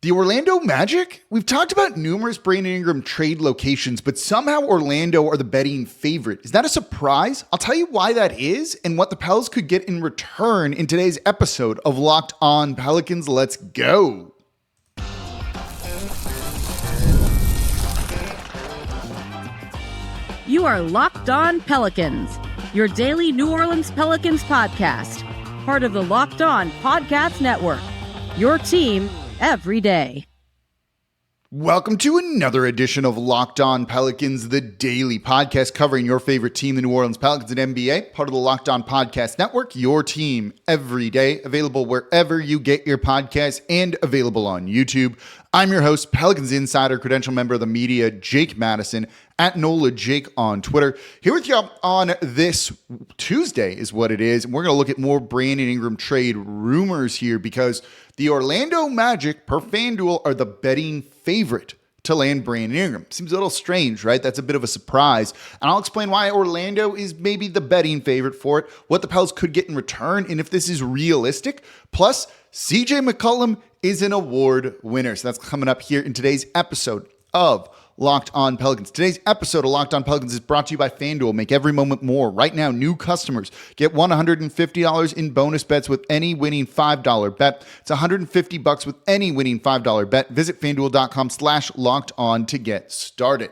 The Orlando Magic? We've talked about numerous Brandon Ingram trade locations, but somehow Orlando are the betting favorite. Is that a surprise? I'll tell you why that is and what the Pels could get in return in today's episode of Locked On Pelicans. Let's go. You are Locked On Pelicans, your daily New Orleans Pelicans podcast, part of the Locked On Podcast Network, your team every day. Welcome to another edition of Locked On Pelicans, the daily podcast covering your favorite team, the New Orleans Pelicans and NBA, part of the Locked On Podcast Network, your team every day, available wherever you get your podcasts and available on YouTube. I'm your host, Pelicans Insider, credential member of the media, Jake Madison, at NOLA Jake on Twitter. Here with you on this Tuesday is what it is. And we're going to look at more Brandon Ingram trade rumors here because the Orlando Magic, per FanDuel, are the betting favorite to land Brandon Ingram. Seems a little strange, right? That's a bit of a surprise. And I'll explain why Orlando is maybe the betting favorite for it, what the Pels could get in return, and if this is realistic. Plus, CJ McCollum is an award winner. So that's coming up here in today's episode of Locked On Pelicans. Today's episode of Locked On Pelicans is brought to you by FanDuel. Make every moment more. Right now, new customers get $150 in bonus bets with any winning $5 bet. It's $150 with any winning $5 bet. Visit FanDuel.com/LockedOn to get started.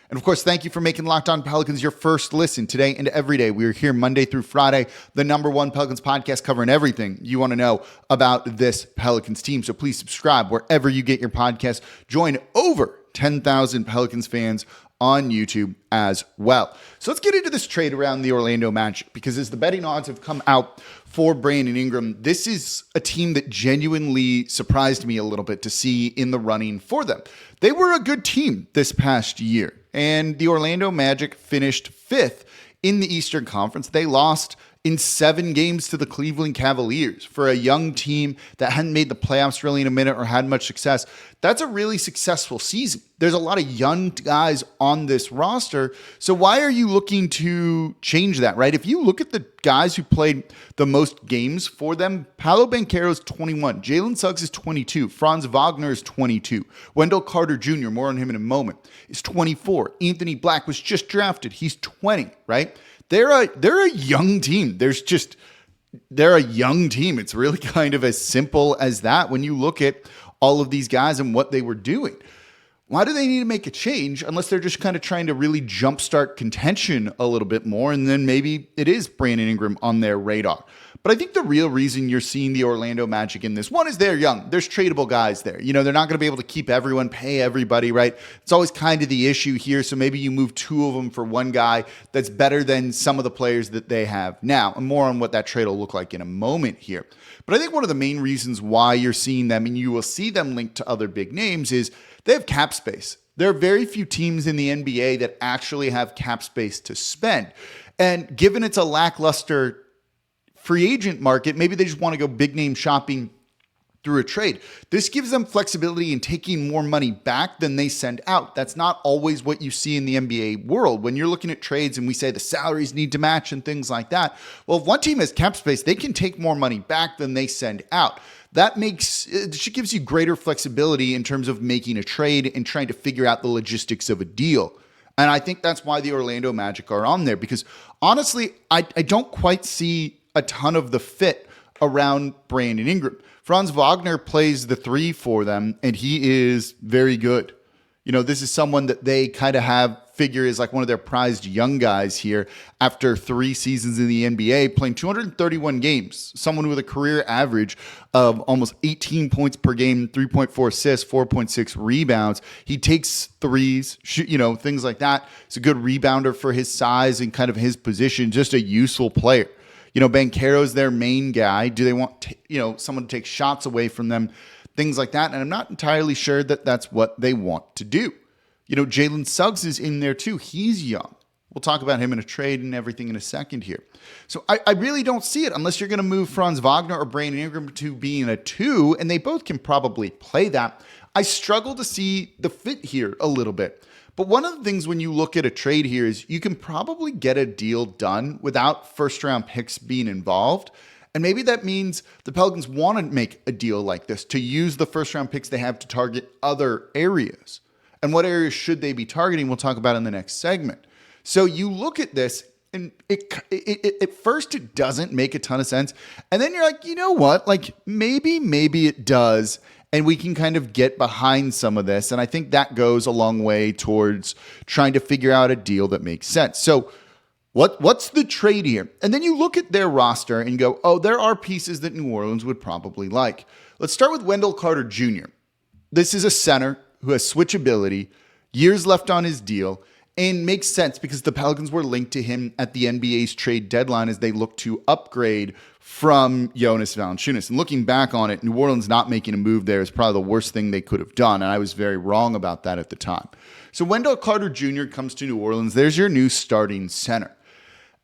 And of course, thank you for making Locked On Pelicans your first listen today and every day. We are here Monday through Friday, the number one Pelicans podcast covering everything you want to know about this Pelicans team. So please subscribe wherever you get your podcast. Join over 10,000 Pelicans fans on YouTube as well. So let's get into this trade around the Orlando Magic, because as the betting odds have come out for Brandon Ingram, this is a team that genuinely surprised me a little bit to see in the running for them. They were a good team this past year, and the Orlando Magic finished fifth in the Eastern Conference. They lost in 7 games to the Cleveland Cavaliers. For a young team that hadn't made the playoffs really in a minute or had much success, that's a really successful season. There's a lot of young guys on this roster. So why are you looking to change that, right? If you look at the guys who played the most games for them, Paolo Banchero is 21, Jalen Suggs is 22, Franz Wagner is 22, Wendell Carter Jr., more on him in a moment, is 24. Anthony Black was just drafted. He's 20, right? They're a young team. They're a young team. It's really kind of as simple as that when you look at all of these guys and what they were doing. Why do they need to make a change unless they're just kind of trying to really jumpstart contention a little bit more? And then maybe it is Brandon Ingram on their radar. But I think the real reason you're seeing the Orlando Magic in this, one is they're young. There's tradable guys there. You know, they're not going to be able to keep everyone, pay everybody, right? It's always kind of the issue here. So maybe you move 2 of them for one guy that's better than some of the players that they have now. And more on what that trade will look like in a moment here. But I think one of the main reasons why you're seeing them, and you will see them linked to other big names, is they have cap space. There are very few teams in the NBA that actually have cap space to spend. And given it's a lackluster free agent market, maybe they just want to go big name shopping through a trade. This gives them flexibility in taking more money back than they send out. That's not always what you see in the NBA world. When you're looking at trades and we say the salaries need to match and things like that, well, if one team has cap space, they can take more money back than they send out. It gives you greater flexibility in terms of making a trade and trying to figure out the logistics of a deal. And I think that's why the Orlando Magic are on there, because honestly, I don't quite see a ton of the fit around Brandon Ingram. Franz Wagner plays the 3 for them, and he is very good. You know, this is someone that they kind of figure is like one of their prized young guys here after 3 seasons in the NBA, playing 231 games, someone with a career average of almost 18 points per game, 3.4 assists, 4.6 rebounds. He takes threes, things like that. He's a good rebounder for his size and kind of his position, just a useful player. You know, Banchero's their main guy. Do they want, someone to take shots away from them? Things like that. And I'm not entirely sure that that's what they want to do. You know, Jalen Suggs is in there too. He's young. We'll talk about him in a trade and everything in a second here. So I really don't see it unless you're going to move Franz Wagner or Brandon Ingram to being a 2, and they both can probably play that. I struggle to see the fit here a little bit. But one of the things when you look at a trade here is you can probably get a deal done without first-round picks being involved. And maybe that means the Pelicans want to make a deal like this to use the first round picks they have to target other areas. And what areas should they be targeting? We'll talk about in the next segment. So you look at this and at first it doesn't make a ton of sense. And then you're like, you know what? Like maybe it does. And we can kind of get behind some of this. And I think that goes a long way towards trying to figure out a deal that makes sense. So what's the trade here? And then you look at their roster and go, oh, there are pieces that New Orleans would probably like. Let's start with Wendell Carter Jr. This is a center who has switchability, years left on his deal, and makes sense because the Pelicans were linked to him at the NBA's trade deadline as they look to upgrade from Jonas Valanciunas. And looking back on it, New Orleans not making a move there is probably the worst thing they could have done, and I was very wrong about that at the time. So Wendell Carter Jr. comes to New Orleans. There's your new starting center.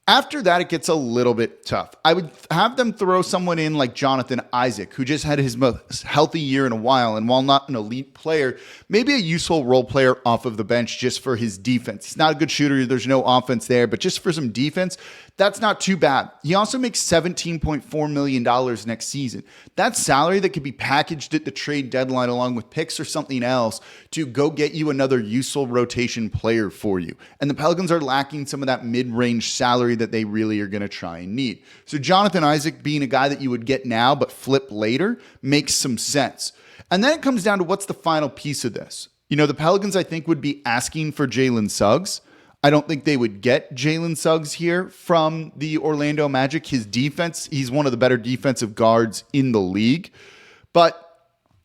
After that, it gets a little bit tough. I would have them throw someone in like Jonathan Isaac, who just had his most healthy year in a while. And while not an elite player, maybe a useful role player off of the bench just for his defense. He's not a good shooter. There's no offense there, but just for some defense, that's not too bad. He also makes $17.4 million next season. That's salary that could be packaged at the trade deadline along with picks or something else to go get you another useful rotation player for you. And the Pelicans are lacking some of that mid-range salary that they really are going to try and need. So Jonathan Isaac being a guy that you would get now but flip later makes some sense. And then it comes down to what's the final piece of this. You know, the Pelicans, I think, would be asking for Jalen Suggs. I don't think they would get Jalen Suggs here from the Orlando Magic. His defense, he's one of the better defensive guards in the league, but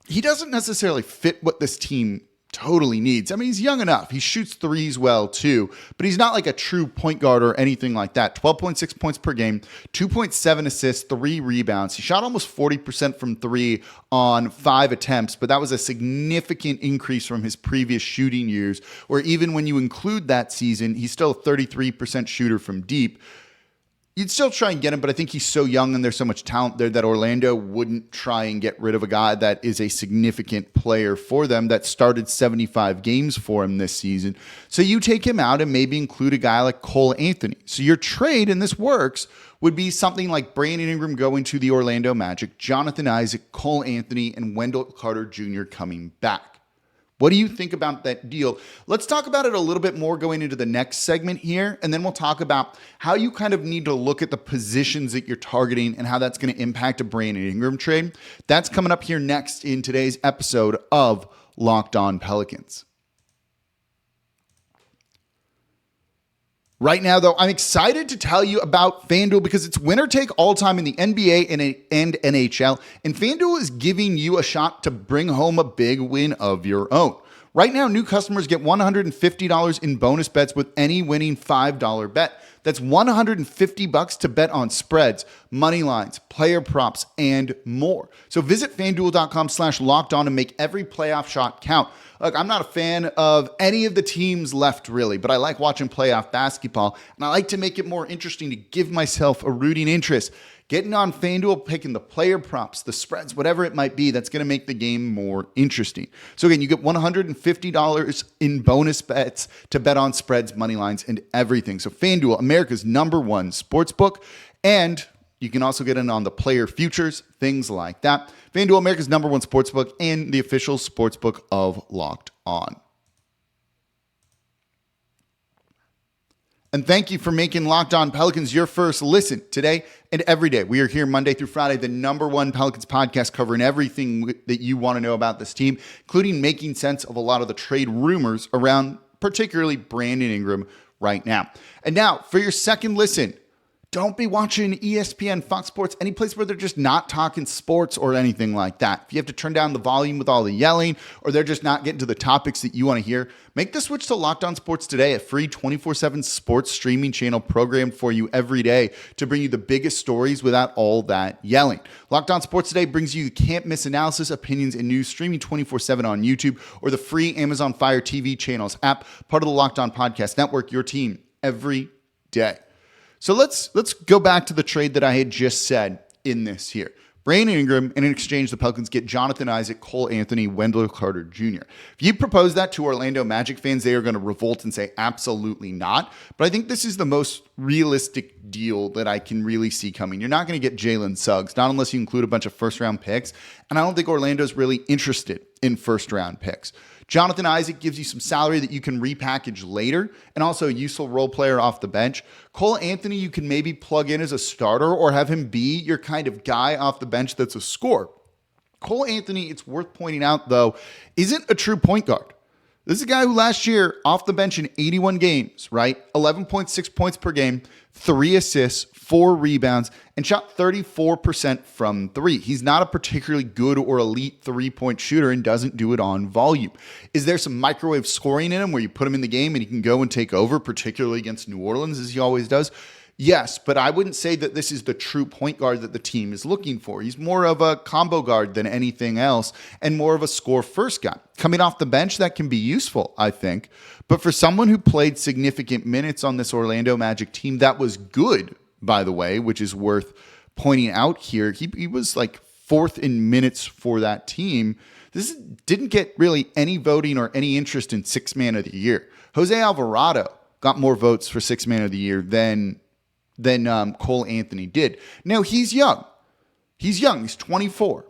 he doesn't necessarily fit what this team totally needs. I mean, he's young enough. He shoots threes well too, but he's not like a true point guard or anything like that. 12.6 points per game, 2.7 assists, 3 rebounds. He shot almost 40% from three on 5 attempts, but that was a significant increase from his previous shooting years, where even when you include that season, he's still a 33% shooter from deep. You'd still try and get him, but I think he's so young and there's so much talent there that Orlando wouldn't try and get rid of a guy that is a significant player for them that started 75 games for him this season. So you take him out and maybe include a guy like Cole Anthony. So your trade, and this works, would be something like Brandon Ingram going to the Orlando Magic, Jonathan Isaac, Cole Anthony, and Wendell Carter Jr. coming back. What do you think about that deal? Let's talk about it a little bit more going into the next segment here, and then we'll talk about how you kind of need to look at the positions that you're targeting and how that's going to impact a Brandon Ingram trade. That's coming up here next in today's episode of Locked On Pelicans. Right now, though, I'm excited to tell you about FanDuel because it's winner take all time in the NBA and NHL, and FanDuel is giving you a shot to bring home a big win of your own. Right now, new customers get $150 in bonus bets with any winning $5 bet. That's $150 to bet on spreads, money lines, player props, and more. So visit FanDuel.com/lockedon and make every playoff shot count. Look, I'm not a fan of any of the teams left, really, but I like watching playoff basketball, and I like to make it more interesting to give myself a rooting interest. Getting on FanDuel, picking the player props, the spreads, whatever it might be, that's going to make the game more interesting. So again, you get $150 in bonus bets to bet on spreads, money lines, and everything. So FanDuel, America's #1 sportsbook, and you can also get in on the player futures, things like that. FanDuel, America's #1 sportsbook, and the official sportsbook of Locked On. And thank you for making Locked On Pelicans your first listen today and every day. We are here Monday through Friday, the #1 Pelicans podcast, covering everything that you want to know about this team, including making sense of a lot of the trade rumors around particularly Brandon Ingram right now. And now for your second listen, don't be watching ESPN, Fox Sports, any place where they're just not talking sports or anything like that. If you have to turn down the volume with all the yelling, or they're just not getting to the topics that you want to hear, make the switch to Locked On Sports today, a free 24/7 sports streaming channel programmed for you every day to bring you the biggest stories without all that yelling. Locked On Sports Today brings you can't miss analysis, opinions, and news streaming 24/7 on YouTube or the free Amazon Fire TV channels app, part of the Locked On Podcast Network, your team every day. So let's go back to the trade that I had just said in this here. Brandon Ingram, and in exchange, the Pelicans get Jonathan Isaac, Cole Anthony, Wendell Carter Jr. If you propose that to Orlando Magic fans, they are going to revolt and say absolutely not. But I think this is the most realistic deal that I can really see coming. You're not going to get Jalen Suggs, not unless you include a bunch of first-round picks. And I don't think Orlando's really interested in first-round picks. Jonathan Isaac gives you some salary that you can repackage later, and also a useful role player off the bench. Cole Anthony, you can maybe plug in as a starter or have him be your kind of guy off the bench that's a scorer. Cole Anthony, it's worth pointing out, though, isn't a true point guard. This is a guy who last year, off the bench in 81 games, right? 11.6 points per game, 3 assists, 4 rebounds, and shot 34% from 3. He's not a particularly good or elite three-point shooter and doesn't do it on volume. Is there some microwave scoring in him where you put him in the game and he can go and take over, particularly against New Orleans, as he always does? Yes, but I wouldn't say that this is the true point guard that the team is looking for. He's more of a combo guard than anything else and more of a score-first guy. Coming off the bench, that can be useful, I think. But for someone who played significant minutes on this Orlando Magic team, that was good, by the way, which is worth pointing out here. He was like 4th in minutes for that team. This didn't get really any voting or any interest in 6th man of the year. Jose Alvarado got more votes for 6th man of the year than Cole Anthony did. Now, he's young. He's 24.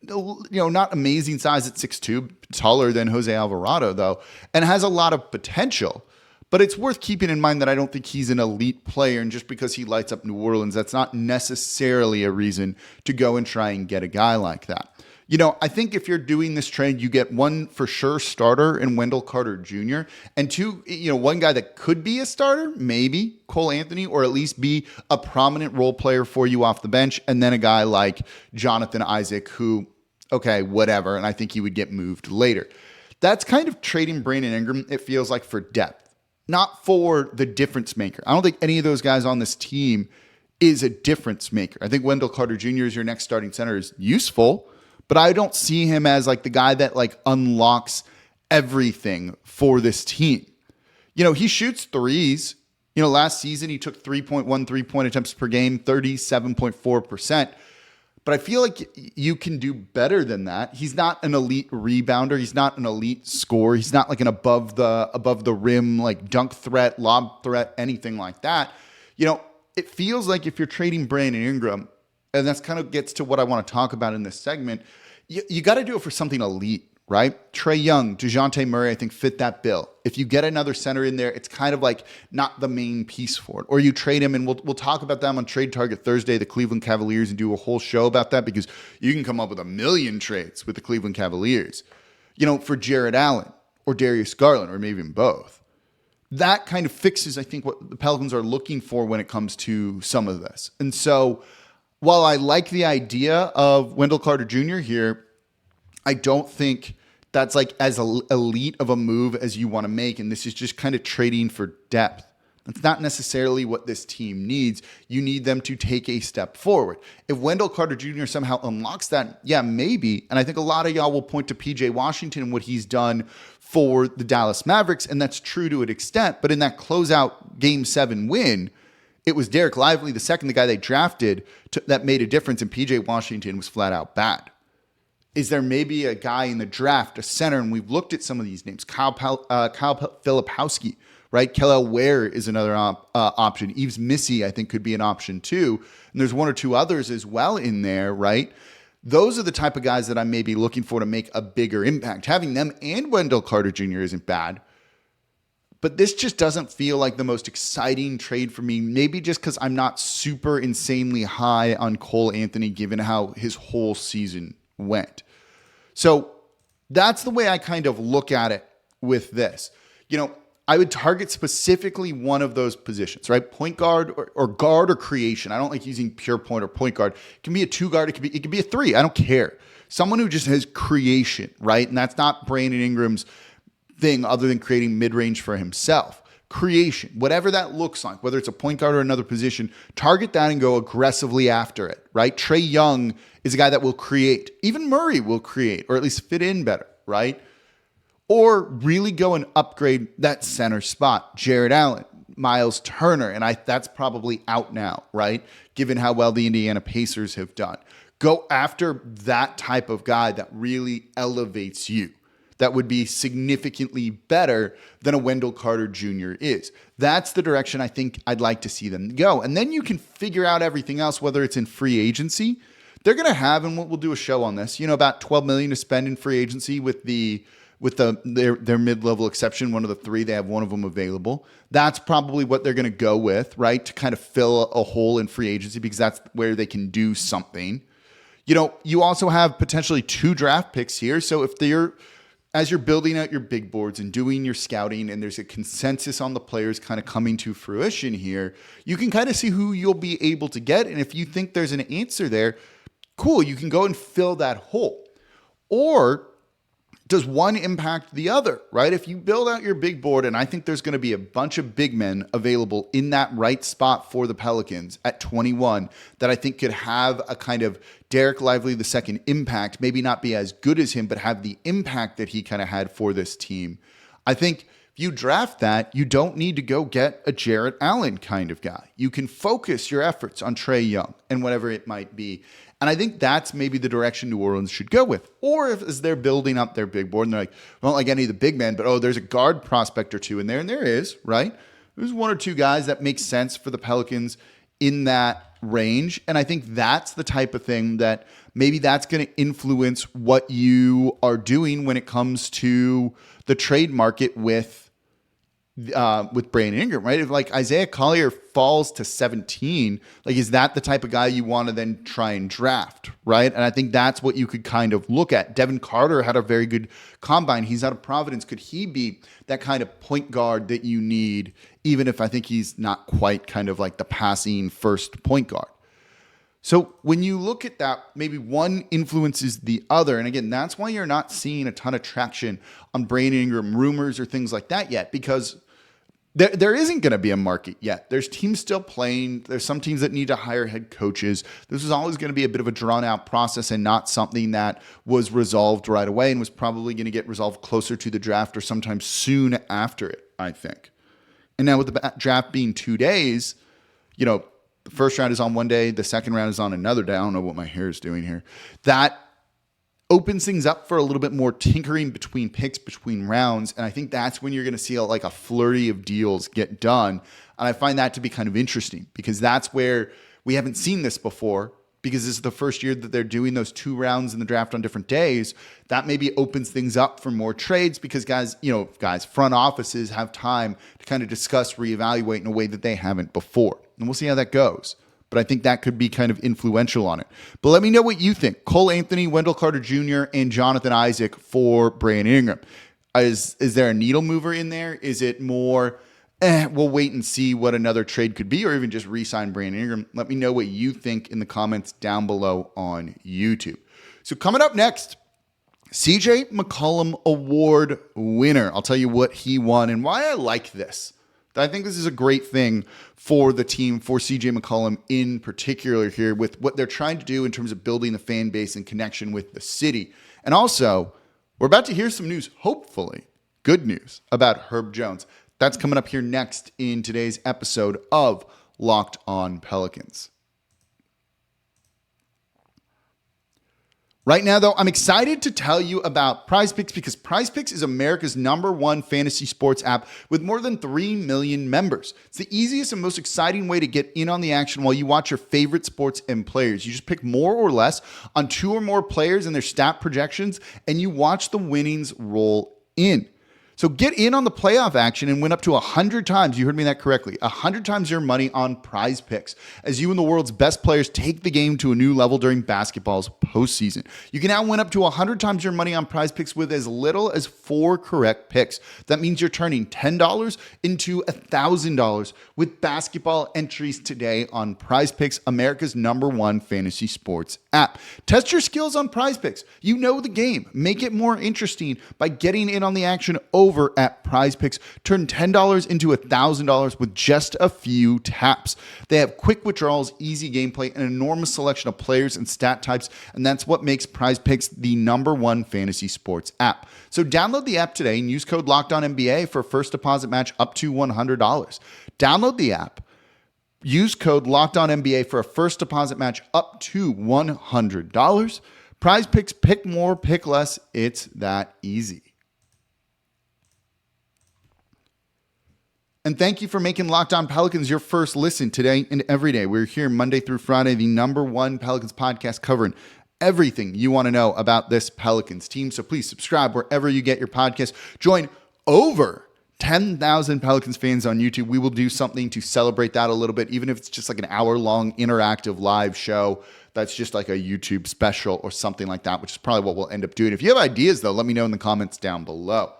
Not amazing size at 6'2", taller than Jose Alvarado, though, and has a lot of potential. But it's worth keeping in mind that I don't think he's an elite player, and just because he lights up New Orleans, that's not necessarily a reason to go and try and get a guy like that. I think if you're doing this trade, you get one for sure starter in Wendell Carter Jr. and two, one guy that could be a starter, maybe Cole Anthony, or at least be a prominent role player for you off the bench. And then a guy like Jonathan Isaac, who, okay, whatever. And I think he would get moved later. That's kind of trading Brandon Ingram, it feels like, for depth, not for the difference maker. I don't think any of those guys on this team is a difference maker. I think Wendell Carter Jr. as your next starting center is useful, but I don't see him as like the guy that like unlocks everything for this team. He shoots threes. Last season he took 3.1 3-point attempts per game, 37.4%. But I feel like you can do better than that. He's not an elite rebounder. He's not an elite scorer. He's not like an above the rim, like dunk threat, lob threat, anything like that. It feels like if you're trading Brandon Ingram, and that's kind of gets to what I want to talk about in this segment, you got to do it for something elite, right? Trae Young, DeJounte Murray, I think fit that bill. If you get another center in there, it's kind of like not the main piece for it. Or you trade him, and we'll talk about them on Trade Target Thursday, the Cleveland Cavaliers, and do a whole show about that because you can come up with a million trades with the Cleveland Cavaliers, for Jared Allen or Darius Garland or maybe even both. That kind of fixes, I think, what the Pelicans are looking for when it comes to some of this. And so while I like the idea of Wendell Carter Jr. here, I don't think that's like as elite of a move as you want to make. And this is just kind of trading for depth. That's not necessarily what this team needs. You need them to take a step forward. If Wendell Carter Jr. somehow unlocks that, yeah, maybe. And I think a lot of y'all will point to PJ Washington and what he's done for the Dallas Mavericks. And that's true to an extent. But in that closeout Game 7 win, it was Derek Lively, the guy they drafted, that made a difference, and PJ Washington was flat out bad. Is there maybe a guy in the draft, a center, and we've looked at some of these names, Kyle Filipowski, right? Kel'el Ware is another option. Yves Missy, I think, could be an option too. And there's one or two others as well in there, right? Those are the type of guys that I'm maybe looking for to make a bigger impact. Having them and Wendell Carter Jr. isn't bad. But this just doesn't feel like the most exciting trade for me. Maybe just because I'm not super insanely high on Cole Anthony, given how his whole season went. So that's the way I kind of look at it with this. I would target specifically one of those positions, right? Point guard or guard or creation. I don't like using pure point or point guard. It can be a 2 guard. It can be a 3. I don't care. Someone who just has creation, right? And that's not Brandon Ingram's thing other than creating mid-range for himself. Creation, whatever that looks like, whether it's a point guard or another position, target that and go aggressively after it, right? Trae Young is a guy that will create. Even Murray will create, or at least fit in better, right? Or really go and upgrade that center spot. Jared Allen, Miles Turner, and that's probably out now, right? Given how well the Indiana Pacers have done. go after that type of guy that really elevates you. That would be significantly better than a Wendell Carter Jr. is. That's the direction I think I'd like to see them go. And then you can figure out everything else, whether it's in free agency. They're going to have, and we'll do a show on this, about $12 million to spend in free agency with their mid-level exception, one of the three. They have one of them available. That's probably what they're going to go with, right, to kind of fill a hole in free agency, because that's where they can do something. You also have potentially 2 draft picks here. So as you're building out your big boards and doing your scouting, and there's a consensus on the players kind of coming to fruition here, you can kind of see who you'll be able to get. And if you think there's an answer there, cool, you can go and fill that hole. Or does one impact the other, right? If you build out your big board, and I think there's going to be a bunch of big men available in that right spot for the Pelicans at 21 that I think could have a kind of Derek Lively II impact, maybe not be as good as him, but have the impact that he kind of had for this team. I think if you draft that, you don't need to go get a Jarrett Allen kind of guy. You can focus your efforts on Trae Young and whatever it might be. And I think that's maybe the direction New Orleans should go with. Or as they're building up their big board and they're like, I don't like any of the big men, but there's a guard prospect or two in there. And there is, right? There's 1 or 2 guys that make sense for the Pelicans in that range. And I think that's the type of thing that maybe that's going to influence what you are doing when it comes to the trade market with Brandon Ingram, right? If like Isaiah Collier falls to 17, like, is that the type of guy you want to then try and draft, right? And I think that's what you could kind of look at. Devin Carter had a very good combine. He's out of Providence. Could he be that kind of point guard that you need, even if I think he's not quite kind of like the passing first point guard? So when you look at that, maybe one influences the other. And again, that's why you're not seeing a ton of traction on Brandon Ingram rumors or things like that yet, because there isn't going to be a market yet. There's teams still playing. There's some teams that need to hire head coaches. This is always going to be a bit of a drawn-out process and not something that was resolved right away, and was probably going to get resolved closer to the draft or sometime soon after it, I think. And now with the draft being 2 days, the first round is on one day, the second round is on another day. I don't know what my hair is doing here. That opens things up for a little bit more tinkering between picks, between rounds. And I think that's when you're going to see like a flurry of deals get done. And I find that to be kind of interesting, because that's where we haven't seen this before, because this is the first year that they're doing those 2 rounds in the draft on different days. That maybe opens things up for more trades, because guys, front offices have time to kind of discuss, reevaluate in a way that they haven't before. And we'll see how that goes. But I think that could be kind of influential on it. But let me know what you think. Cole Anthony, Wendell Carter Jr., and Jonathan Isaac for Brandon Ingram. Is there a needle mover in there? Is it more, we'll wait and see what another trade could be, or even just re-sign Brandon Ingram? Let me know what you think in the comments down below on YouTube. So coming up next, CJ McCollum Award winner. I'll tell you what he won and why I like this. I think this is a great thing for the team, for CJ McCollum in particular here, with what they're trying to do in terms of building the fan base and connection with the city. And also, we're about to hear some news, hopefully good news, about Herb Jones. That's coming up here next in today's episode of Locked On Pelicans. Right now, though, I'm excited to tell you about PrizePicks, because PrizePicks is America's #1 fantasy sports app with more than 3 million members. It's the easiest and most exciting way to get in on the action while you watch your favorite sports and players. You just pick more or less on 2 or more players and their stat projections, and you watch the winnings roll in. So get in on the playoff action and win up to 100 times, you heard me that correctly, 100 times your money on PrizePicks, as you and the world's best players take the game to a new level during basketball's postseason. You can now win up to 100 times your money on PrizePicks with as little as 4 correct picks. That means you're turning $10 into $1,000 with basketball entries today on PrizePicks, America's #1 fantasy sports app. Test your skills on PrizePicks. You know the game. Make it more interesting by getting in on the action over at PrizePicks. Turn $10 into $1,000 with just a few taps. They have quick withdrawals, easy gameplay, an enormous selection of players and stat types, and that's what makes PrizePicks the #1 fantasy sports app. So download the app today and use code LOCKEDONNBA for a first deposit match up to $100. Download the app. Use code LOCKEDONNBA for a first deposit match up to $100. PrizePicks, pick more, pick less. It's that easy. And thank you for making Locked On Pelicans your first listen today and every day. We're here Monday through Friday, the #1 Pelicans podcast covering everything you want to know about this Pelicans team. So please subscribe wherever you get your podcast. Join over 10,000 Pelicans fans on YouTube. We will do something to celebrate that a little bit, even if it's just like an hour-long interactive live show that's just like a YouTube special or something like that, which is probably what we'll end up doing. If you have ideas, though, let me know in the comments down below.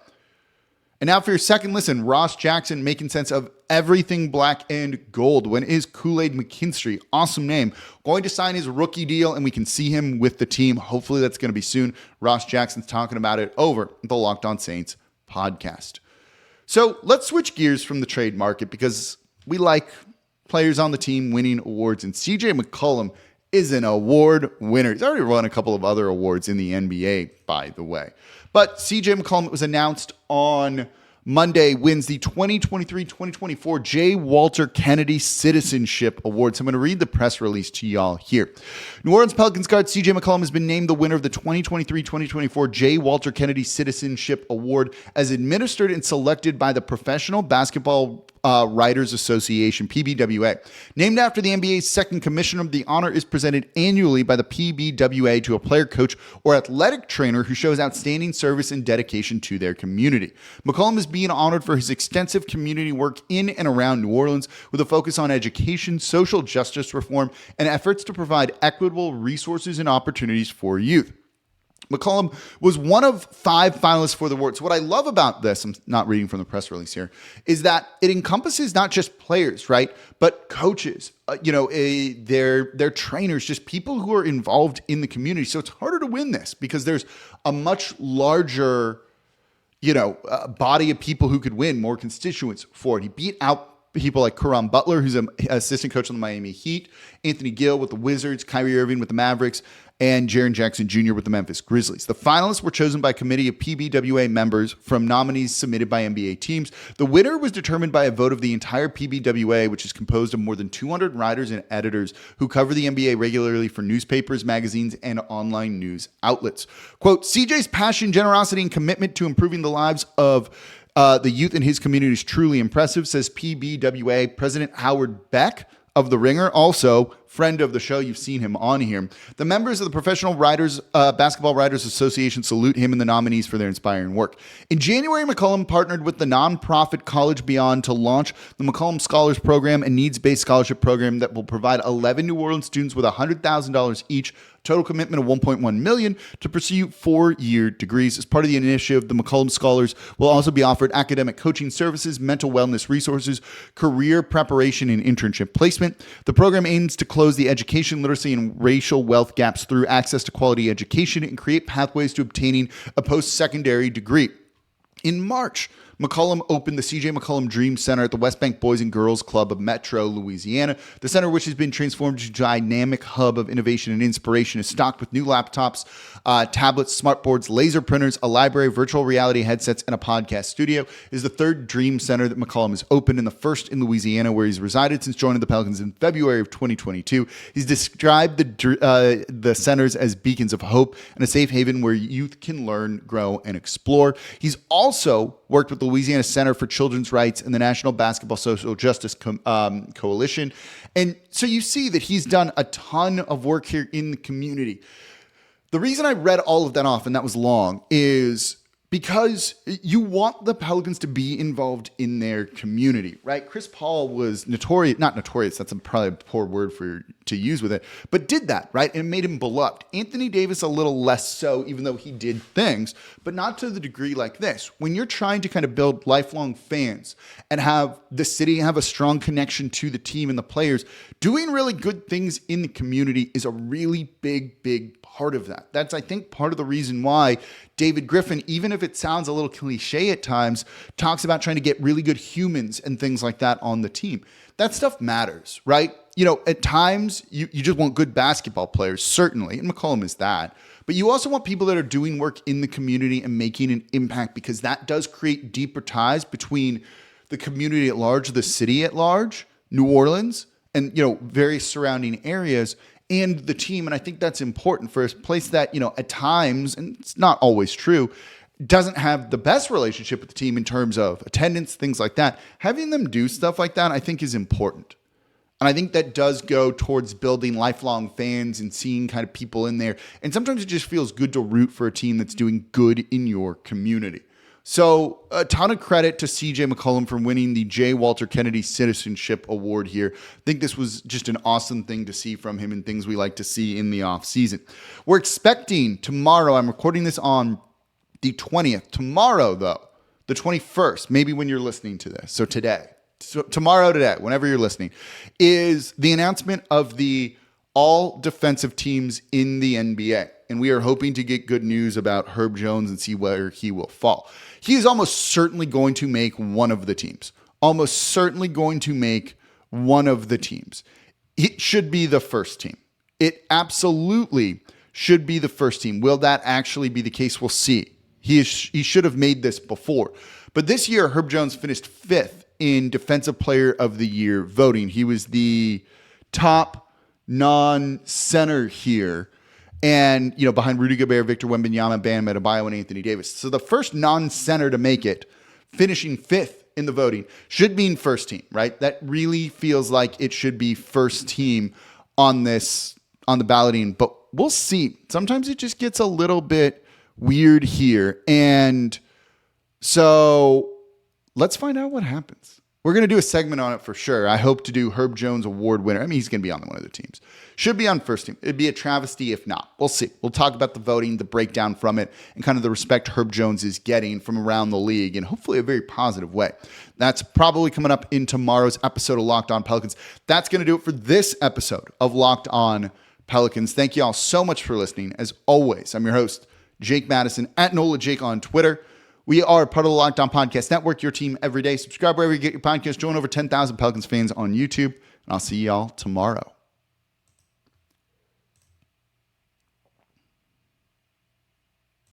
And now for your second listen, Ross Jackson making sense of everything black and gold. When is Kool-Aid McKinstry, awesome name, going to sign his rookie deal and we can see him with the team? Hopefully that's going to be soon. Ross Jackson's talking about it over the Locked On Saints podcast. So let's switch gears from the trade market because we like players on the team winning awards, and CJ McCollum is an award winner. He's already won a couple of other awards in the NBA, by the way. But CJ McCollum, it was announced on Monday, wins the 2023-2024 J. Walter Kennedy Citizenship Award. So I'm going to read the press release to y'all here. New Orleans Pelicans guard CJ McCollum has been named the winner of the 2023-2024 J. Walter Kennedy Citizenship Award as administered and selected by the Professional Basketball Writers Association, PBWA. Named after the NBA's second commissioner, the honor is presented annually by the PBWA to a player, coach, or athletic trainer who shows outstanding service and dedication to their community. McCollum is being honored for his extensive community work in and around New Orleans with a focus on education, social justice reform, and efforts to provide equitable resources and opportunities for youth. McCollum was one of 5 finalists for the award. So what I love about this, I'm not reading from the press release here, is that it encompasses not just players, right, but coaches, their trainers, just people who are involved in the community. So it's harder to win this because there's a much larger, body of people who could win, more constituents for it. He beat out people like Caron Butler, who's an assistant coach on the Miami Heat, Anthony Gill with the Wizards, Kyrie Irving with the Mavericks, and Jaren Jackson Jr. with the Memphis Grizzlies. The finalists were chosen by a committee of PBWA members from nominees submitted by NBA teams. The winner was determined by a vote of the entire PBWA, which is composed of more than 200 writers and editors who cover the NBA regularly for newspapers, magazines, and online news outlets. Quote, CJ's passion, generosity, and commitment to improving the lives of the youth in his community is truly impressive, says PBWA President Howard Beck of The Ringer, also friend of the show. You've seen him on here. The members of the Professional Basketball Writers Association salute him and the nominees for their inspiring work. In January, McCollum partnered with the nonprofit College Beyond to launch the McCollum Scholars Program, a needs-based scholarship program that will provide 11 New Orleans students with $100,000 each, total commitment of $1.1 million, to pursue 4-year degrees. As part of the initiative, the McCollum Scholars will also be offered academic coaching services, mental wellness resources, career preparation, and internship placement. The program aims to close the education, literacy, and racial wealth gaps through access to quality education and create pathways to obtaining a post-secondary degree. In March, McCollum opened the C.J. McCollum Dream Center at the West Bank Boys and Girls Club of Metro, Louisiana. The center, which has been transformed into a dynamic hub of innovation and inspiration, is stocked with new laptops, tablets, smartboards, laser printers, a library, virtual reality headsets, and a podcast studio. It is the third Dream Center that McCollum has opened and the first in Louisiana, where he's resided since joining the Pelicans in February of 2022. He's described the centers as beacons of hope and a safe haven where youth can learn, grow, and explore. He's also worked with the Louisiana Center for Children's Rights and the National Basketball Social Justice Coalition. And so you see that he's done a ton of work here in the community. The reason I read all of that off, and that was long, is because you want the Pelicans to be involved in their community, right? Chris Paul was not notorious, that's probably a poor word to use with it, but did that, right? And it made him beloved. Anthony Davis a little less so, even though he did things, but not to the degree like this. When you're trying to kind of build lifelong fans and have the city have a strong connection to the team and the players, doing really good things in the community is a really big part of that. That's, I think, part of the reason why David Griffin, even if it sounds a little cliche at times, talks about trying to get really good humans and things like that on the team. That stuff matters, right? At times you just want good basketball players, certainly, and McCollum is that. But you also want people that are doing work in the community and making an impact, because that does create deeper ties between the community at large, the city at large, New Orleans, and, various surrounding areas and the team. And I think that's important for a place that, at times, and it's not always true, doesn't have the best relationship with the team in terms of attendance, things like that. Having them do stuff like that, I think, is important. And I think that does go towards building lifelong fans and seeing kind of people in there. And sometimes it just feels good to root for a team that's doing good in your community. So a ton of credit to CJ McCollum for winning the J. Walter Kennedy Citizenship Award here. I think this was just an awesome thing to see from him and things we like to see in the offseason. We're expecting tomorrow, I'm recording this on the 20th. Tomorrow, though, the 21st, maybe when you're listening to this. So today. So tomorrow, whenever you're listening, is the announcement of the all defensive teams in the NBA. And we are hoping to get good news about Herb Jones and see where he will fall. He is almost certainly going to make one of the teams. Almost certainly going to make one of the teams. It should be the first team. It absolutely should be the first team. Will that actually be the case? We'll see. He should have made this before. But this year, Herb Jones finished 5th in Defensive Player of the Year voting. He was the top non-center here. And, behind Rudy Gobert, Victor Wembanyama, Bam Adebayo, and Anthony Davis. So the first non-center to make it, finishing 5th in the voting, should mean first team, right? That really feels like it should be first team on the balloting. But we'll see. Sometimes it just gets a little bit weird here. And so let's find out what happens. We're going to do a segment on it for sure. I hope to do Herb Jones Award winner. I mean, he's going to be on one of the teams. Should be on first team. It'd be a travesty if not. We'll see. We'll talk about the voting, the breakdown from it, and kind of the respect Herb Jones is getting from around the league in hopefully a very positive way. That's probably coming up in tomorrow's episode of Locked On Pelicans. That's going to do it for this episode of Locked On Pelicans. Thank you all so much for listening. As always, I'm your host, Jake Madison, at NOLA Jake on Twitter. We are part of the Locked On Podcast Network, your team every day. Subscribe wherever you get your podcast. Join over 10,000 Pelicans fans on YouTube. And I'll see y'all tomorrow.